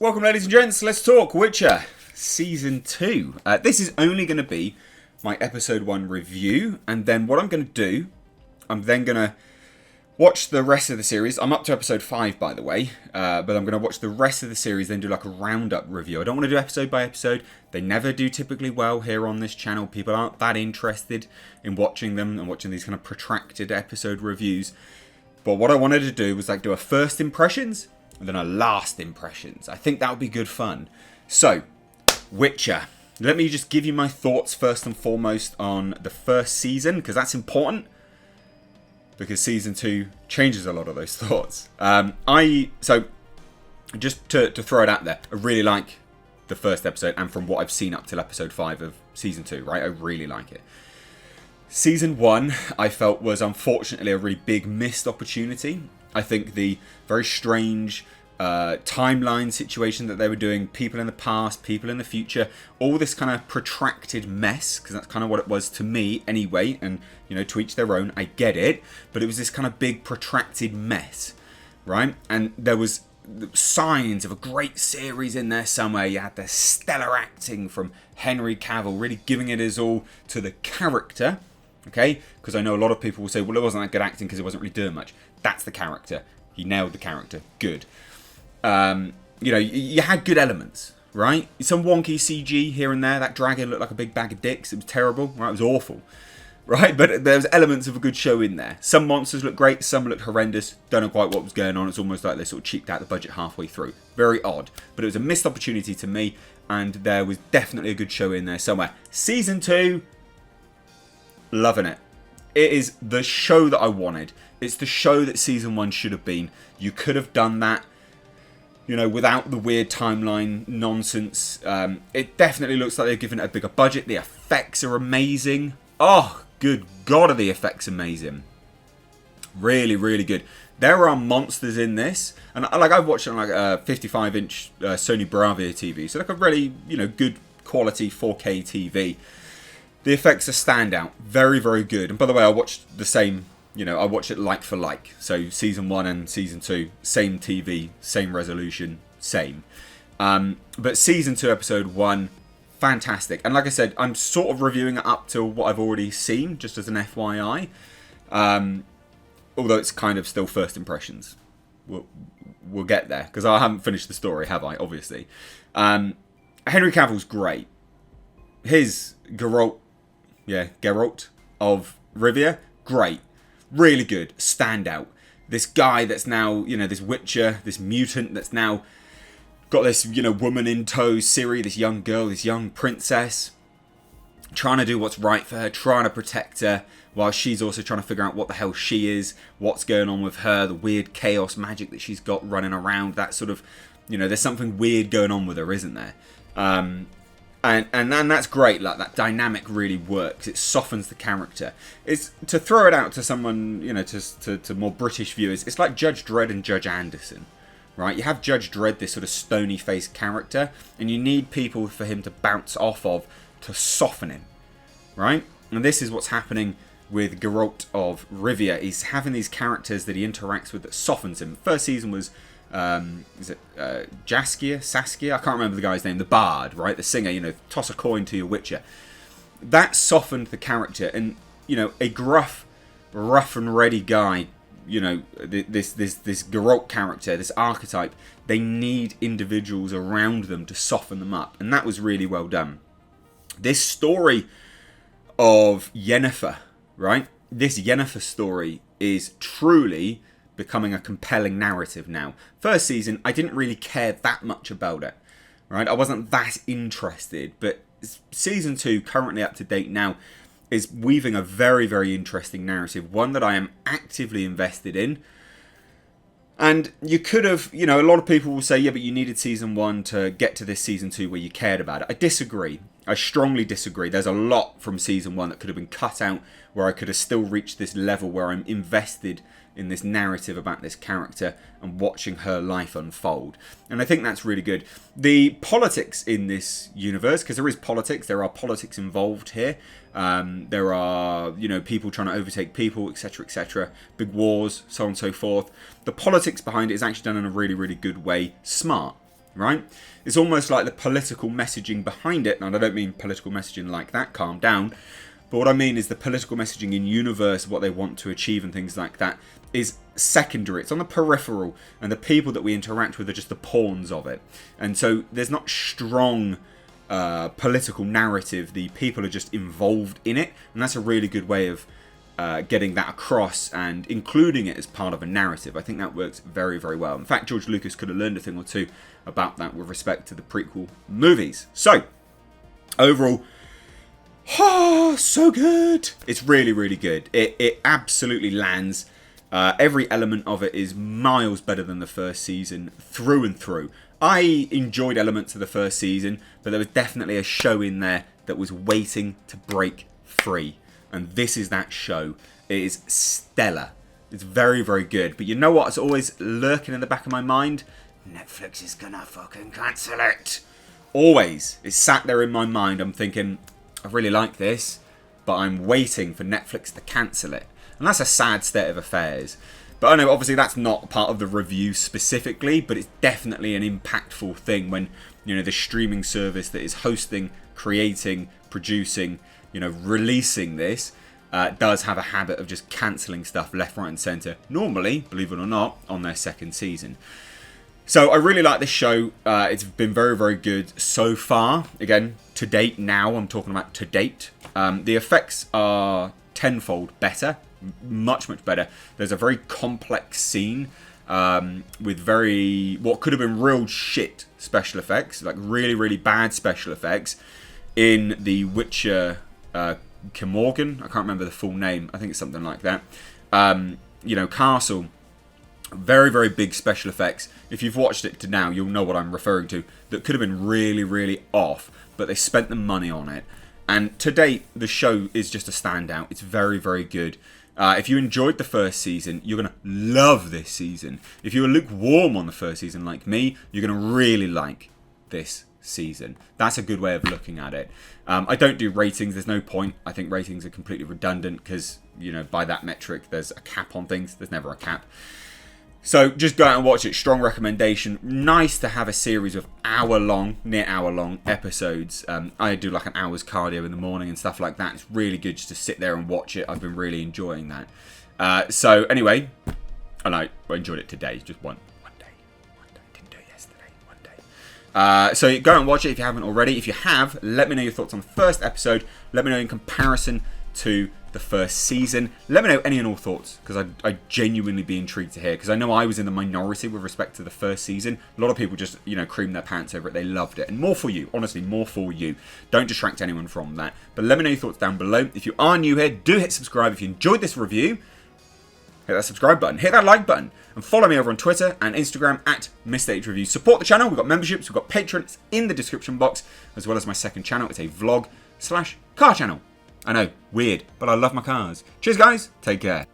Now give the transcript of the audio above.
Welcome, ladies and gents. Let's talk Witcher Season 2. This is only going to be my Episode 1 review, and then what I'm going to do, I'm then going to watch the rest of the series. I'm up to Episode 5, by the way, but I'm going to watch the rest of the series, then do like a roundup review. I don't want to do episode by episode. They never do typically well here on this channel. People aren't that interested in watching them and watching these kind of protracted episode reviews. But what I wanted to do was like do a first impressions and then a last impressions. I think that would be good fun. So, Witcher. Let me just give you my thoughts first and foremost on the first season, because that's important. Because Season 2 changes a lot of those thoughts. So, just to throw it out there, I really like the first episode, and from what I've seen up till Episode 5 of Season 2, right? I really like it. Season 1, I felt, was unfortunately a really big missed opportunity. I think the very strange timeline situation that they were doing, people in the past, people in the future, all this kind of protracted mess, because that's kind of what it was to me anyway, and, you know, to each their own, I get it, but it was this kind of big protracted mess, right? And there was signs of a great series in there somewhere. You had the stellar acting from Henry Cavill, really giving it his all to the character, okay? Because I know a lot of people will say, well, it wasn't that good acting because it wasn't really doing much. That's the character. He nailed the character. Good. You know, you had good elements, right? Some wonky CG here and there. That dragon looked like a big bag of dicks. It was terrible, right? It was awful, right? But there was elements of a good show in there. Some monsters looked great. Some looked horrendous. Don't know quite what was going on. It's almost like they sort of cheaped out the budget halfway through. Very odd. But it was a missed opportunity to me, and there was definitely a good show in there somewhere. Season 2, loving it. It is the show that I wanted. It's the show that Season 1 should have been. You could have done that, you know, without the weird timeline nonsense. It definitely looks like they've given it a bigger budget. The effects are amazing. Oh, good God, are the effects amazing. Really, really good. There are monsters in this. And like I've watched it on like a 55-inch Sony Bravia TV. So like a really, you know, good quality 4K TV. The effects are standout. Very, very good. And by the way, I watched the same, you know, I watched it like for like. So Season 1 and Season 2, same TV, same resolution, same. But Season 2, Episode 1, fantastic. And like I said, I'm sort of reviewing it up to what I've already seen, just as an FYI. Although it's kind of still first impressions. We'll get there, because I haven't finished the story, have I? Obviously. Henry Cavill's great. His Geralt of Rivia, great. Really good. Standout. This guy that's now, you know, this Witcher, this mutant that's now got this, you know, woman in tow, Ciri, this young girl, this young princess, trying to do what's right for her, trying to protect her, while she's also trying to figure out what the hell she is, what's going on with her, the weird chaos magic that she's got running around, that sort of, you know, there's something weird going on with her, isn't there? And that's great. Like, that dynamic really works. It softens the character. It's to throw it out to someone, you know, to more British viewers. It's like Judge Dredd and Judge Anderson, right? You have Judge Dredd, this sort of stony-faced character, and you need people for him to bounce off of to soften him, right? And this is what's happening with Geralt of Rivia. He's having these characters that he interacts with that softens him. First season was is it Saskia? I can't remember the guy's name. The bard, right? The singer, you know, toss a coin to your Witcher. That softened the character, and, you know, a gruff, rough and ready guy, you know, this Geralt character, this archetype, they need individuals around them to soften them up, and that was really well done. This story of Yennefer, right? This Yennefer story is truly becoming a compelling narrative now. First season, I didn't really care that much about it, right? I wasn't that interested, but Season 2, currently up to date now, is weaving a very, very interesting narrative, one that I am actively invested in. And you could have, you know, a lot of people will say, yeah, but you needed Season 1 to get to this Season 2 where you cared about it. I disagree. I strongly disagree. There's a lot from Season 1 that could have been cut out, where I could have still reached this level where I'm invested in this narrative about this character and watching her life unfold. And I think that's really good. The politics in this universe, because there is politics, there are politics involved here. There are, you know, people trying to overtake people, etc., etc. Big wars, so on and so forth. The politics behind it is actually done in a really, really good way. Smart, right? It's almost like the political messaging behind it, and I don't mean political messaging like that, calm down, but what I mean is the political messaging in universe, what they want to achieve and things like that, is secondary. It's on the peripheral, and the people that we interact with are just the pawns of it. And so there's not strong political narrative. The people are just involved in it, and that's a really good way of getting that across and including it as part of a narrative. I think that works very, very well. In fact, George Lucas could have learned a thing or two about that with respect to the prequel movies. So, overall, so good. It's really, really good. It absolutely lands. Every element of it is miles better than the first season, through and through. I enjoyed elements of the first season, but there was definitely a show in there that was waiting to break free. And this is that show. It is stellar. It's very, very good. But you know what's always lurking in the back of my mind? Netflix is gonna fucking cancel it. Always. It's sat there in my mind. I'm thinking, I really like this, but I'm waiting for Netflix to cancel it. And that's a sad state of affairs. But I know, obviously, that's not part of the review specifically, but it's definitely an impactful thing when, you know, the streaming service that is hosting, creating, producing, you know, releasing this does have a habit of just cancelling stuff left, right and centre. Normally, believe it or not, on their second season. So I really like this show. It's been very, very good so far. Again, to date now, I'm talking about to date. The effects are tenfold better. Much, much better. There's a very complex scene with what could have been real shit special effects, like really, really bad special effects in the Witcher Kimorgan. I can't remember the full name. I think it's something like that. You know, castle. Very, very big special effects. If you've watched it to now, you'll know what I'm referring to. That could have been really, really off, but they spent the money on it. And to date, the show is just a standout. It's very, very good. If you enjoyed the first season, you're going to love this season. If you were lukewarm on the first season like me, you're going to really like this season. That's a good way of looking at it. I don't do ratings. There's no point. I think ratings are completely redundant because, you know, by that metric, there's a cap on things. There's never a cap. So just go out and watch it. Strong recommendation. Nice to have a series of near hour long episodes. I do like an hour's cardio in the morning and stuff like that. It's really good just to sit there and watch it. I've been really enjoying that. So anyway, I enjoyed it today. Just one day. Didn't do it yesterday. One day. So go and watch it if you haven't already. If you have, let me know your thoughts on the first episode. Let me know in comparison to the first season. Let me know any and all thoughts, because I'd genuinely be intrigued to hear, because I know I was in the minority with respect to the first season. A lot of people just, you know, creamed their pants over it. They loved it. And more for you. Honestly, more for you. Don't distract anyone from that. But let me know your thoughts down below. If you are new here, do hit subscribe. If you enjoyed this review, hit that subscribe button. Hit that like button. And follow me over on Twitter and Instagram at MrHReviews. Support the channel. We've got memberships. We've got Patreons in the description box, as well as my second channel. It's a vlog/car channel. I know, weird, but I love my cars. Cheers, guys. Take care.